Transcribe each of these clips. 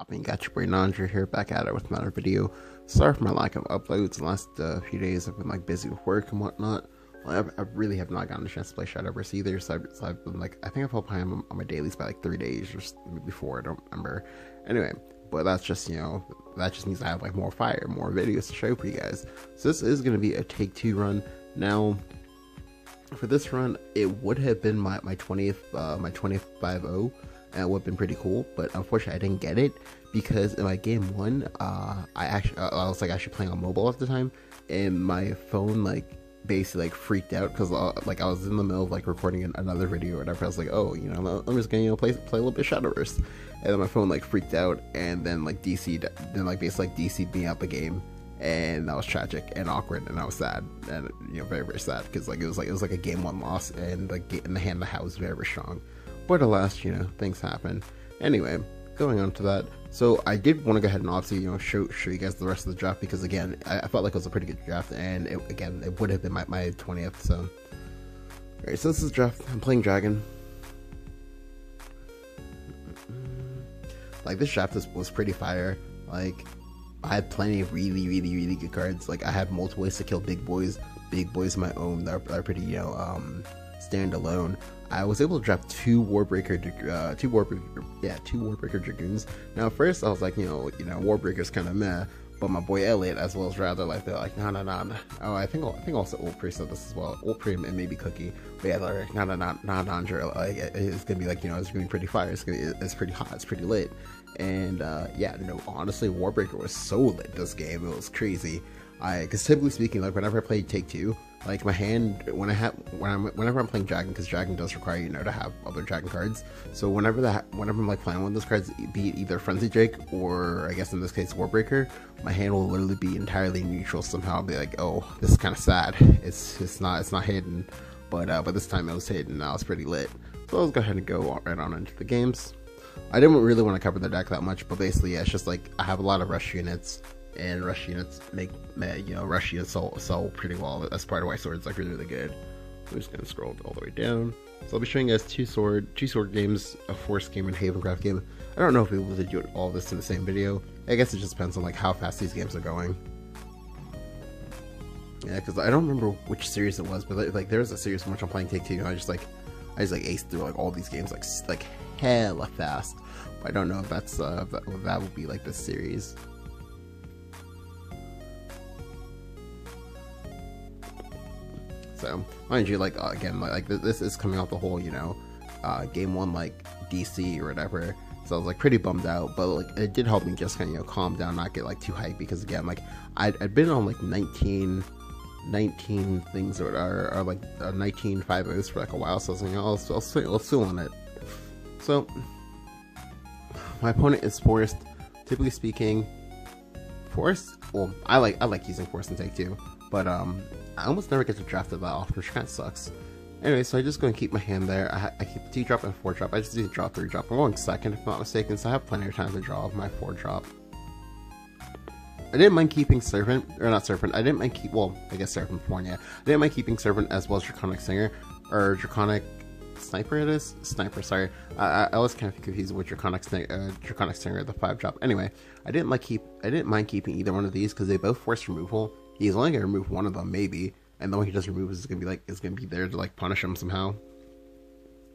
popping? Got your boy Nandra here, back at it with another video. Sorry for my lack of uploads. The last few days I've been like busy with work and whatnot. Well, I really have not gotten a chance to play Shadowverse either, so I've been like, I think I've been playing on my dailies by like 3 days or maybe 4, I don't remember. Anyway, but that's just, you know, that just means I have like more fire, more videos to show for you guys. So this is going to be a Take-Two run. Now, for this run, it would have been my 20th 5-0, and it would have been pretty cool, but unfortunately I didn't get it because in my game 1, I was like actually playing on mobile at the time, and my phone like basically like freaked out because like I was in the middle of like recording another video or whatever. I was like, oh, you know, I'm just gonna, you know, play a little bit of Shadowverse, and then my phone like freaked out and then like DC'd, then like basically like DC'd me out the game. And that was tragic and awkward, and I was sad, and you know, very sad, because like it was like a game 1 loss, and like in the hand the hat was very strong. But alas, you know, things happen. Anyway, going on to that, so I did want to go ahead and obviously, you know, show you guys the rest of the draft, because again, I felt like it was a pretty good draft, and it would have been my 20th. So alright, so this is draft. I'm playing Dragon. Like, this draft was pretty fire. Like, I had plenty of really good cards. Like, I had multiple ways to kill big boys of my own that are pretty, you know, standalone. I was able to drop 2 Warbreaker Dragoons. Now at first I was like, you know, Warbreaker's kind of meh, but my boy Elliot, as well as Rather, like, they're like, nah. Oh, I think also Old Pre said this as well. Old Pre and maybe Cookie, but yeah, they're like, nah, Andrew, like, it's gonna be like, you know, it's gonna be pretty fire. It's pretty hot. It's pretty lit. And yeah, no, honestly, Warbreaker was so lit this game. It was crazy. Because typically speaking, like, whenever I play Take-Two, like, my hand, whenever I'm playing Dragon, because Dragon does require, you know, to have other Dragon cards. So whenever I'm like playing one of those cards, be it either Frenzy Drake or I guess in this case Warbreaker, my hand will literally be entirely neutral somehow. I'll be like, oh, this is kind of sad. It's not hidden, but this time it was hidden. Now it's pretty lit. So let's go ahead and go right on into the games. I didn't really want to cover the deck that much, but basically, yeah, it's just like I have a lot of rush units, and rush units make, you know, rush units sell pretty well. That's part of why swords like really good. I'm just gonna scroll all the way down. So I'll be showing you guys two sword games, a Force game, and Havencraft game. I don't know if we'll be able to do all this in the same video. I guess it just depends on like how fast these games are going. Yeah, because I don't remember which series it was, but like there was a series in which I'm playing Take-Two, and I just aced through like all these games like hella fast. But I don't know if that's that would be like this series. So mind you, like again, like this is coming off the whole, you know, game 1 like DC or whatever. So I was like pretty bummed out, but like it did help me just kind of, you know, calm down, not get like too hyped, because again, like I'd been on like 19 things or like 19 5-0s for like a while, so I was like, oh, I'll still on it. So my opponent is Forced. Typically speaking, Forced, well, I like using Forced in Take-Two, but I almost never get to draft it that often, which kind of sucks. Anyway, so I'm just going to keep my hand there. I keep 2-drop and 4-drop. I just need to draw 3-drop. I'm going second, if I'm not mistaken, so I have plenty of time to draw my 4-drop. I didn't mind keeping Servant, or not Servant, I didn't mind well, I guess Servant before, yeah. I didn't mind keeping Servant as well as Draconic Singer, or Draconic Sniper it is? Sniper, sorry. I was kind of confused with Draconic Singer, the 5-drop. Anyway, I didn't mind keeping either one of these, because they both force removal. He's only gonna remove one of them, maybe, and the one he doesn't remove is gonna be there to like punish him somehow.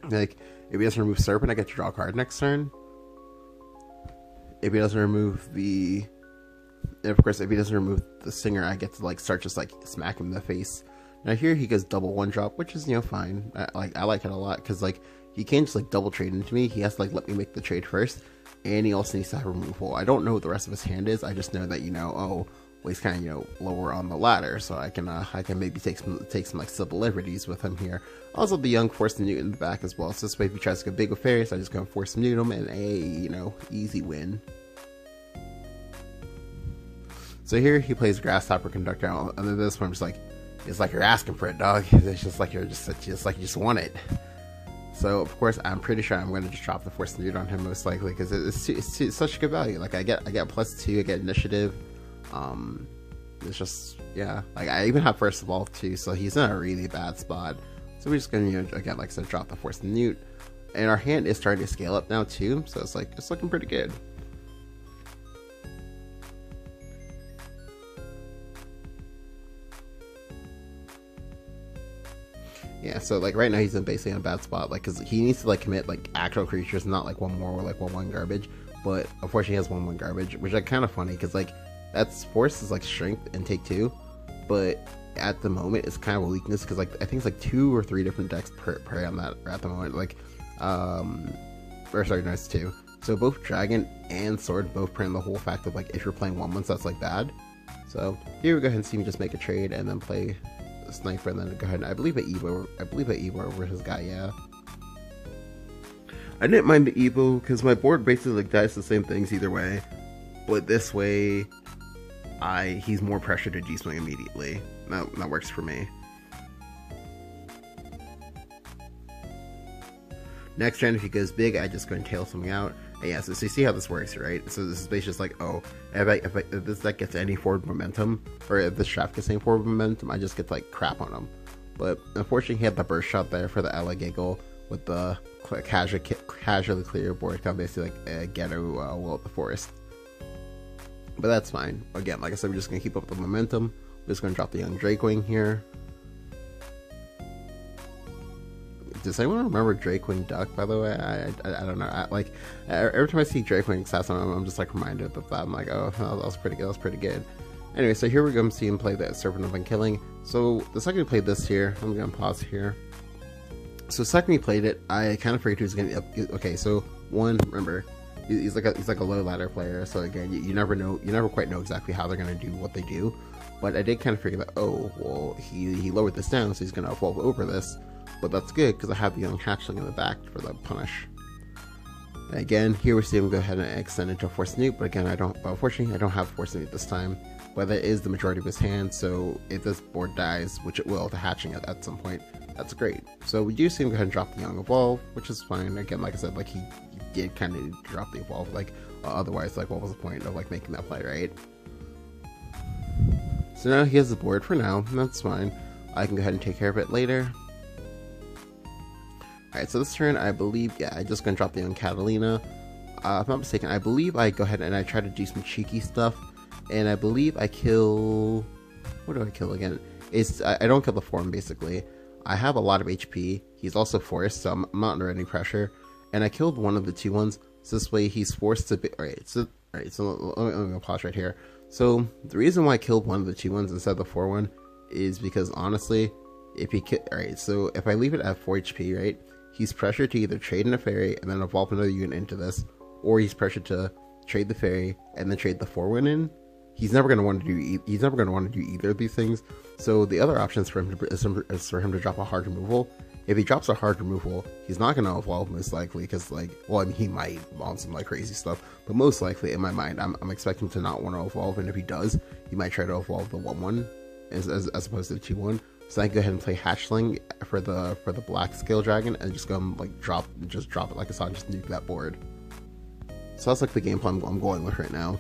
Like, if he doesn't remove Serpent, I get to draw a card next turn. If he doesn't remove of course, if he doesn't remove the Singer, I get to like start just like smack him in the face. Now here he goes double 1-drop, which is, you know, fine. I like it a lot, because like he can't just like double trade into me. He has to like let me make the trade first, and he also needs to have removal. I don't know what the rest of his hand is. I just know that, you know, oh, well, he's kind of, you know, lower on the ladder, so I can maybe take some like civil liberties with him here. Also, the young Force Newt in the back as well. So this way, if he tries to go big with fairies, I just go and Force Newt him, and you know, easy win. So here he plays Grasshopper Conductor, and then this one, I'm just like, it's like you're asking for it, dog. It's just like you just want it. So of course, I'm pretty sure I'm going to just drop the Force Newt on him most likely, because it's such a good value. Like I get +2, I get initiative. It's just, yeah, like I even have First of All too, so he's in a really bad spot. So we're just gonna, you know, again, like I said, drop the Force Newt, and our hand is starting to scale up now too, so it's like it's looking pretty good. Yeah, so like right now he's in basically in a bad spot, like because he needs to like commit like actual creatures, not like one more or like one garbage. But unfortunately, he has one garbage, which is like kind of funny because like that's force is like strength and take two, but at the moment it's kind of a weakness because like I think it's like 2 or 3 different decks prey on that at the moment. Like, or sorry, no, it's 2. So both dragon and sword both prey on the whole fact of like if you're playing 1/1, that's like bad. So here we go ahead and see me just make a trade and then play a sniper and then go ahead and I believe I Evo over his guy. Yeah, I didn't mind the Evo because my board basically like dies the same things either way, but this way he's more pressure to G-swing immediately. That works for me. Next turn, if he goes big, I just go and tail something out. And yeah, so you see how this works, right? So this is basically just like, oh, if this deck gets any forward momentum, or if this draft gets any forward momentum, I just get to, like, crap on him. But unfortunately, he had the burst shot there for the Ella Giggle with the casually clear board, kind of basically like a ghetto Will of the Forest. But that's fine. Again, like I said, we're just going to keep up the momentum. We're just going to drop the young Drakewing here. Does anyone remember Drakewing Duck, by the way? I don't know. Like, every time I see Drakewing Assassin, I'm just like reminded of that. I'm like, oh, that was pretty good. That was pretty good. Anyway, so here we go. I'm seeing him play the Serpent of Unkilling. So the second we played this here, I'm going to pause here. So the second we played it, I kind of figured he was going to. Okay, so one, remember, he's like a low ladder player. So again, you never know. You never quite know exactly how they're going to do what they do. But I did kind of figure that, oh, well, he lowered this down, so he's going to evolve over this. But that's good because I have the young hatchling in the back for the punish. And again, here we see him go ahead and extend into a Force Newt, but again, unfortunately, I don't have Force Newt this time. But that is the majority of his hand, so if this board dies, which it will, to hatching at some point, that's great. So we do see him go ahead and drop the young evolve, which is fine. Again, like I said, like he did kind of drop the evolve, like otherwise, like what was the point of like making that play, right? So now he has the board for now, and that's fine. I can go ahead and take care of it later. Alright, so this turn, I believe, yeah, I'm just going to drop the young Catalina. If I'm not mistaken, I believe I go ahead and I try to do some cheeky stuff. And I believe I kill... What do I kill again? I don't kill the form, basically. I have a lot of HP. He's also forced, so I'm not under any pressure. And I killed one of the 2/1s, so this way he's forced to be... Alright, so let me pause right here. So, the reason why I killed one of the 2/1s instead of the 4/1 is because, honestly, if he... Alright, so if I leave it at 4 HP, right? He's pressured to either trade in a fairy and then evolve another unit into this, or he's pressured to trade the fairy and then trade the 4/1 in. He's never going to want to do. He's never going to want to do either of these things. So the other option is for him to drop a hard removal. If he drops a hard removal, he's not going to evolve most likely because, like, well, I mean, he might on some like crazy stuff, but most likely in my mind, I'm expecting to not want to evolve, and if he does, he might try to evolve the 1/1 as opposed to the 2/1. So I can go ahead and play Hatchling for the black scale dragon and just go and like drop it like a saw and just nuke that board. So that's like the game plan I'm going with right now.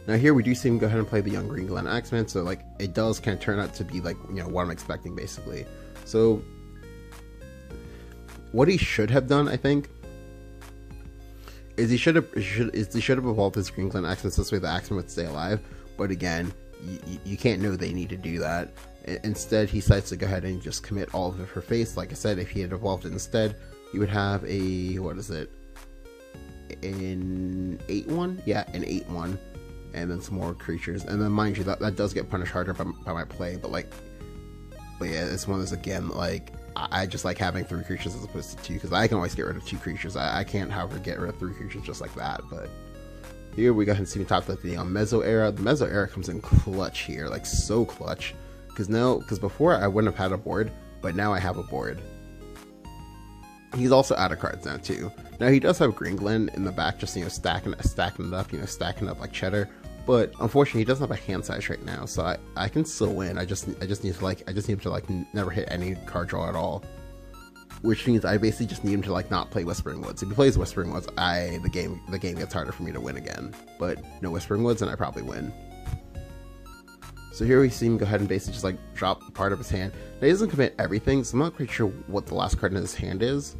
Now here we do see him go ahead and play the young Green Glen Axeman, so like it does kind of turn out to be like, you know, what I'm expecting basically. So what he should have done, I think, is he should have evolved his Green Glen Axeman so this way the Axeman would stay alive. But again, you can't know they need to do that. Instead, he decides to go ahead and just commit all of it for face. Like I said, if he had evolved it instead, he would have a, what is it? An 8/1? Yeah, an 8/1. And then some more creatures. And then mind you, that does get punished harder by my play, but yeah, it's one of those, again, like, I just like having 3 creatures as opposed to 2, because I can always get rid of 2 creatures. I can't, however, get rid of 3 creatures just like that, but here we go ahead and see me top like the Mezzo era. The Mezzo era comes in clutch here, like so clutch. Because before I wouldn't have had a board, but now I have a board. He's also out of cards now too. Now he does have Green Glen in the back, just, you know, stacking it up, you know, stacking up like cheddar. But unfortunately, he doesn't have a hand size right now, so I can still win. I just need to like never hit any card draw at all. Which means I basically just need him to like not play Whispering Woods. If he plays Whispering Woods, the game gets harder for me to win again. But no Whispering Woods, and I probably win. So here we see him go ahead and basically just like drop part of his hand. Now he doesn't commit everything, so I'm not quite sure what the last card in his hand is,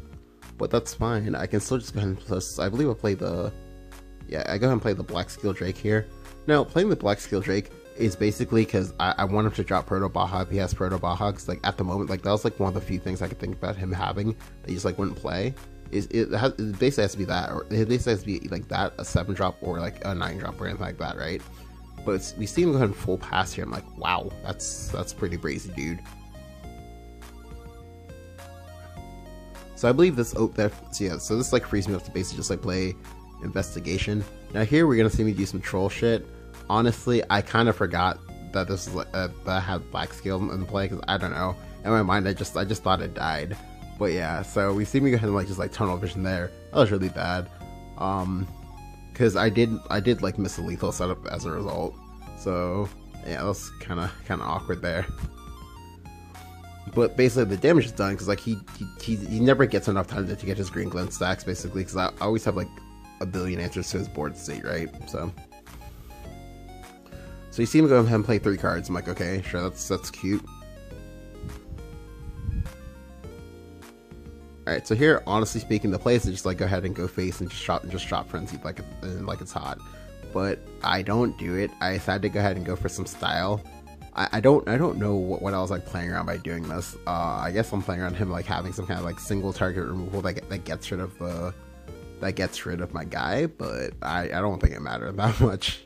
but that's fine. I can still just go ahead and plus, I believe I'll play the, yeah, I go ahead and play the Black Scale Drake here. Now playing the Black Scale Drake is basically because I want him to drop Proto Baja if he has Proto Baja. Because like at the moment, like that was like one of the few things I could think about him having that he just like wouldn't play. It basically has to be that, or it basically has to be like that, a 7-drop or like a 9-drop or anything like that, right? But we see him go ahead and full pass here. I'm like, wow, that's pretty brazy, dude. So I believe this. Oh, that so yeah. So this like frees me up to basically just like play investigation. Now here we're gonna see me do some troll shit. Honestly, I kind of forgot that this is that I had black scale in play because I don't know. In my mind, I just thought it died. But yeah, so we see me go ahead and like just like tunnel vision there. That was really bad. Because I did like miss a lethal setup as a result. So yeah, that was kind of awkward there. But basically the damage is done because like he never gets enough time to get his green glint stacks basically, because I always have like a billion answers to his board state, right? So you see him go ahead and play 3 cards. I'm like, okay, sure, that's cute. Alright, so here, honestly speaking, the play is to just like go ahead and go face and just drop Frenzied like it's hot. But I don't do it. I decided to go ahead and go for some style. I don't know what I was like playing around by doing this. I guess I'm playing around him like having some kind of like single target removal that gets rid of my guy, but I don't think it mattered that much.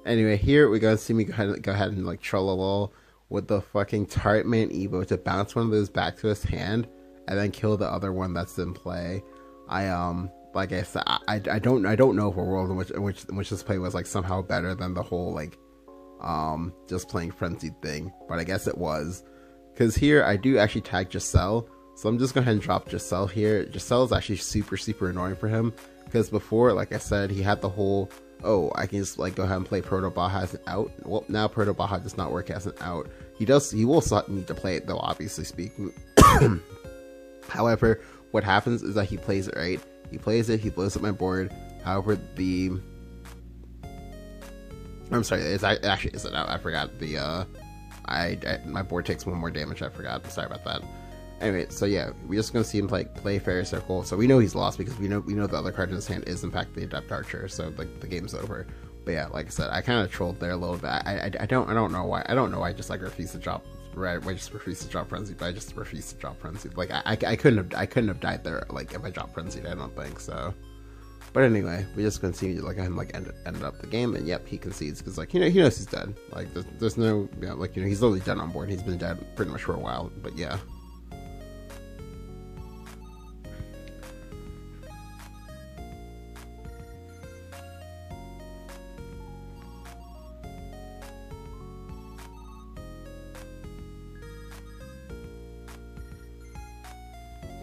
Anyway, here we go and see me go ahead and like troll with the fucking Tartman Evo to bounce one of those back to his hand and then kill the other one that's in play. Like I said, I don't know of a world in which this play was like somehow better than the whole like just playing frenzied thing, but I guess it was, because here I do actually tag Giselle, so I'm just gonna go ahead and drop Giselle here. Giselle is actually super annoying for him, because before, like I said, he had the whole, oh, I can just like go ahead and play Proto Baja as an out. Well, now Proto Baja does not work as an out. He will need to play it though, obviously speaking. However, what happens is that he plays it, right? He plays it, he blows up my board. However, I'm sorry, it actually isn't out. I forgot my board takes 1 more damage. I forgot. Sorry about that. Anyway, so yeah, we're just gonna see him play Fairy Circle. So we know he's lost because we know the other card in his hand is in fact the Adept Archer. So the game's over. But yeah, like I said, I kind of trolled there a little bit. I don't know why. I don't know why I just like refused to drop. Right, I just refused to drop Frenzy, but I just refused to drop Frenzy. Like I couldn't have died there like if I dropped Frenzy. I don't think so. But anyway, we just continue to like him like ended up the game, and yep, he concedes because like he knows he's dead. Like there's no like he's literally dead on board. He's been dead pretty much for a while. But yeah.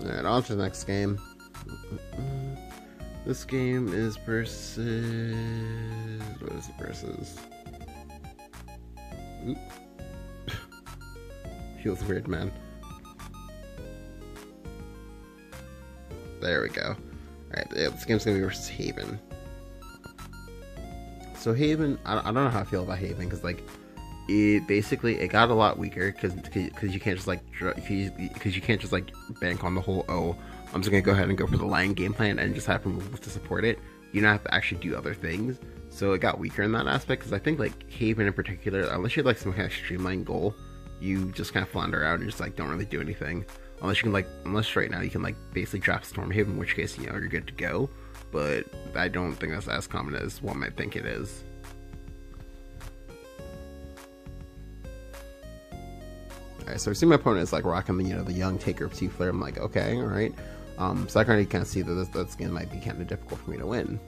Alright, on to the next game. This game is versus... What is it versus? Oop. Feels weird, man. There we go. Alright, yeah, this game's gonna be versus Haven. So Haven, I don't know how I feel about Haven, because like, it got a lot weaker because you can't just like because you can't just like bank on the whole, oh, I'm just gonna go ahead and go for the line game plan and just have removals to support it. You don't have to actually do other things, so it got weaker in that aspect. Because I think like Haven in particular, unless you have like some kind of streamlined goal, you just kind of flounder around and just like don't really do anything. Unless right now you can like basically draft Stormhaven, in which case you're good to go. But I don't think that's as common as one might think it is. Alright, so we see my opponent is like rocking the young Taker of 2 Flare. I'm like, okay, alright. So I can already kind of see that this game might be kind of difficult for me to win.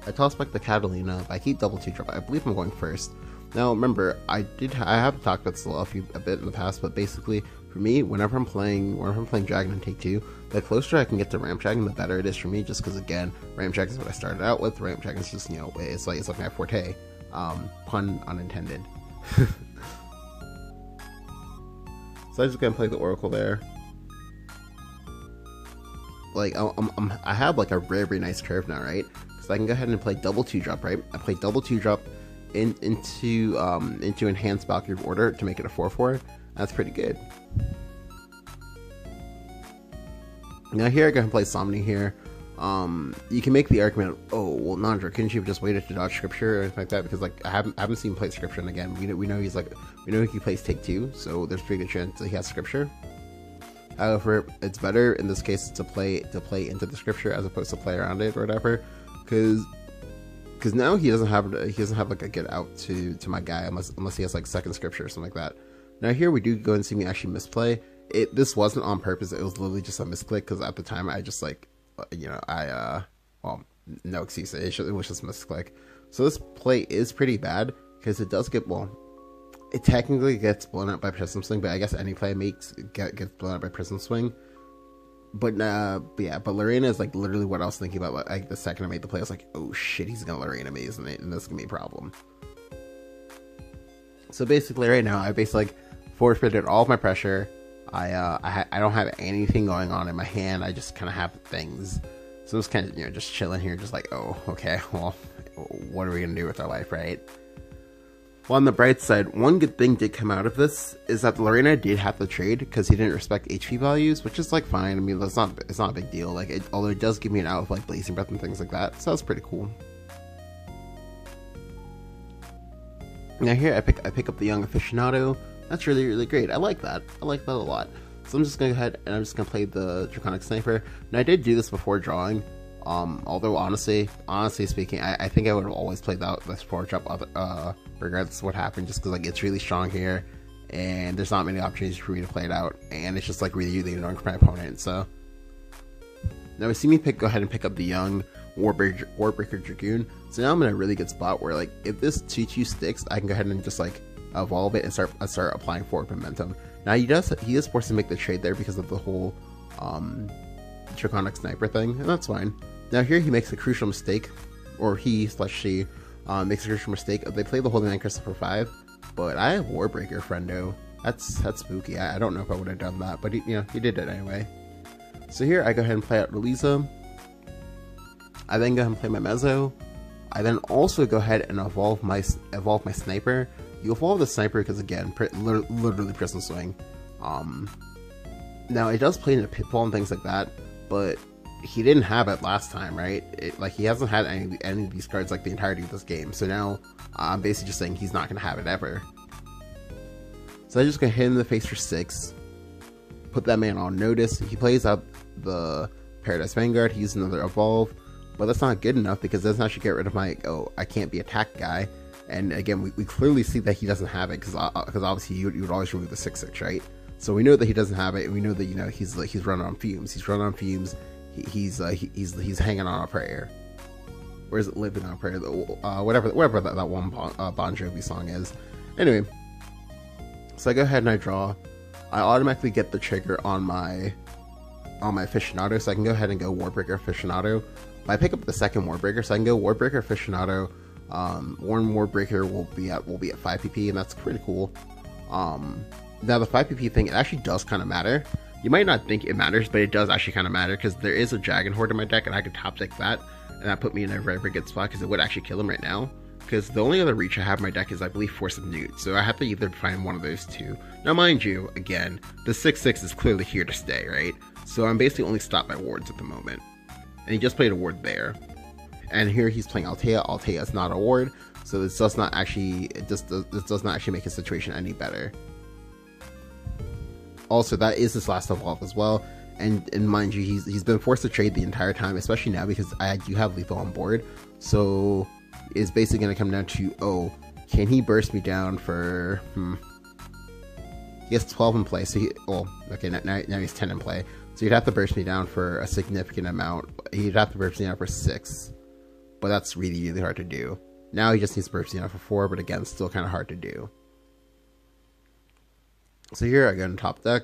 I toss back the Catalina, but I keep double 2-drop. I believe I'm going first. Now remember, I have talked about this a bit in the past, but basically for me, whenever I'm playing Dragon and Take 2, the closer I can get to Ramp Dragon, the better it is for me. Just because again, Ramp Dragon is what I started out with. Ramp Dragon is just it's like my forte. Pun unintended. So I'm just gonna play the Oracle there. Like I have like a very nice curve now, right? Because I can go ahead and play double 2-drop, right? I play double 2-drop into Enhanced Valkyrie of Order to make it a 4/4. That's pretty good. Now here I go and play Somni here. you can make the argument, oh well, Nandra, couldn't you have just waited to dodge scripture or anything like that? Because like I haven't seen him play scripture, and again, we know he plays take 2, so there's a pretty good chance that he has scripture. However, it's better in this case to play into the scripture as opposed to play around it or whatever, because now he doesn't have like a get out to my guy unless he has like second scripture or something like that. Now here we do go and see me actually misplay. This wasn't on purpose. It was literally just a misclick because at the time I just like, well, no excuse. It was just a misclick. So this play is pretty bad because it does get, well, it technically gets blown up by Prism Swing, but I guess any play gets blown up by Prism Swing. But yeah, but Lorena is like literally what I was thinking about. Like the second I made the play, I was like, oh shit, he's gonna Lorena me, isn't it? And this is gonna be a problem. So basically, right now, I basically like forfeited all of my pressure. I don't have anything going on in my hand. I just kind of have things. So it's kind of, just chilling here, just like, oh, okay, well, what are we gonna do with our life, right? Well, on the bright side, one good thing did come out of this is that Lorena did have to trade because he didn't respect HP values, which is like fine. I mean, it's not a big deal. Like, although it does give me an out of like Blazing Breath and things like that, so that's pretty cool. Now here I pick up the Young Aficionado. That's really, really great. I like that. I like that a lot. So I'm just gonna go ahead and I'm just gonna play the Draconic Sniper. Now I did do this before drawing. Although honestly speaking, I think I would have always played that this 4-drop regardless of what happened, just because like it's really strong here, and there's not many opportunities for me to play it out, and it's just like really, really annoying for my opponent. So now we see me go ahead and pick up the Young Warbreaker Dragoon. So now I'm in a really good spot where like if this 2/2 sticks, I can go ahead and just like evolve it and start applying forward momentum. Now he is forced to make the trade there because of the whole Draconic Sniper thing, and that's fine. Now here he makes a crucial mistake, or he/she makes a crucial mistake. They play the Holy Man Crystal for 5, but I have Warbreaker, friendo. That's spooky. I don't know if I would have done that, but he did it anyway. So here I go ahead and play out Relisa. I then go ahead and play my Mezzo. I then also go ahead and evolve my Sniper. You evolve the Sniper because again, literally Prism Swing. Now it does play into Pitfall and things like that, but he didn't have it last time, right? Like he hasn't had any of these cards like the entirety of this game. So now I'm basically just saying he's not gonna have it ever. So I just gonna hit him in the face for 6. Put that man on notice. He plays out the Paradise Vanguard. He uses another evolve, but that's not good enough because it doesn't actually get rid of my I can't be attacked guy. And again, we clearly see that he doesn't have it because obviously you would always remove the 6/6, right? So we know that he doesn't have it, and we know that he's running on fumes. He's running on fumes. He's hanging on a prayer. Or is it living on a prayer? Whatever that one Bon Jovi song is. Anyway, so I go ahead and I draw. I automatically get the trigger on my Aficionado, so I can go ahead and go Warbreaker Aficionado. But I pick up the second Warbreaker, so I can go Warbreaker Aficionado. One Warbreaker will be at 5 PP, and that's pretty cool. Now the 5 PP thing, it actually does kind of matter. You might not think it matters, but it does actually kind of matter because there is a Dragon Horde in my deck, and I could top deck that, and that put me in a very, very good spot because it would actually kill him right now. Because the only other reach I have in my deck is, I believe, Force of Newt, so I have to either find one of those two. Now, mind you, again, the 6/6 is clearly here to stay, right? So I'm basically only stopped by wards at the moment, and he just played a ward there. And here he's playing Altea. Altea is not a ward, so this does not actually make his situation any better. Also, that is his last evolve as well, and mind you, he's been forced to trade the entire time, especially now because I do have lethal on board. So it's basically going to come down to, can he burst me down for he has 12 in play, so now he's 10 in play, so he'd have to burst me down for a significant amount. He'd have to burst me down for 6, but that's really, really hard to do. Now he just needs to burst me down for 4, but again, still kind of hard to do. So here I go in top deck.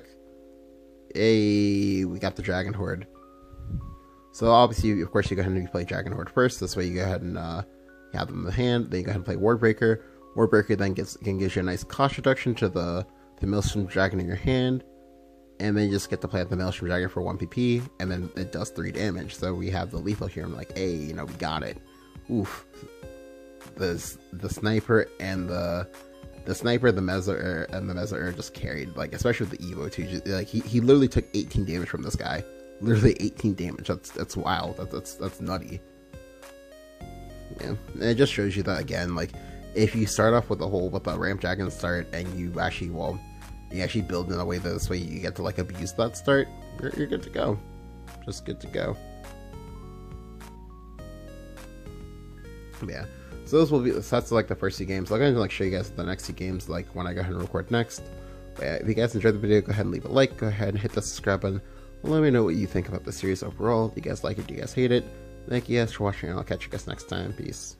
We got the Dragon Horde. So obviously, of course, you go ahead and play Dragon Horde first. This way you go ahead and have them in the hand. Then you go ahead and play Warbreaker. Warbreaker then gives you a nice cost reduction to the Maelstrom Dragon in your hand. And then you just get to play out the Maelstrom Dragon for 1 PP. And then it does 3 damage. So we have the lethal here. I'm like, hey, we got it. Oof. The Sniper and the Sniper, the Mezzo, and the Mezzo just carried, like, especially with the Evo too. Like he literally took 18 damage from this guy. literally 18 damage. That's wild. That's nutty. Yeah, and it just shows you that again, like if you start off with a ramp dragon start and you actually build in a way that this way you get to like abuse that start, you're good to go. Just good to go. Yeah. So that's like the first 2 games. I'm going to like show you guys the next 2 games like when I go ahead and record next. But yeah, if you guys enjoyed the video, go ahead and leave a like, go ahead and hit the subscribe button. Let me know what you think about the series overall. Do you guys like it? Do you guys hate it? Thank you guys for watching, and I'll catch you guys next time. Peace.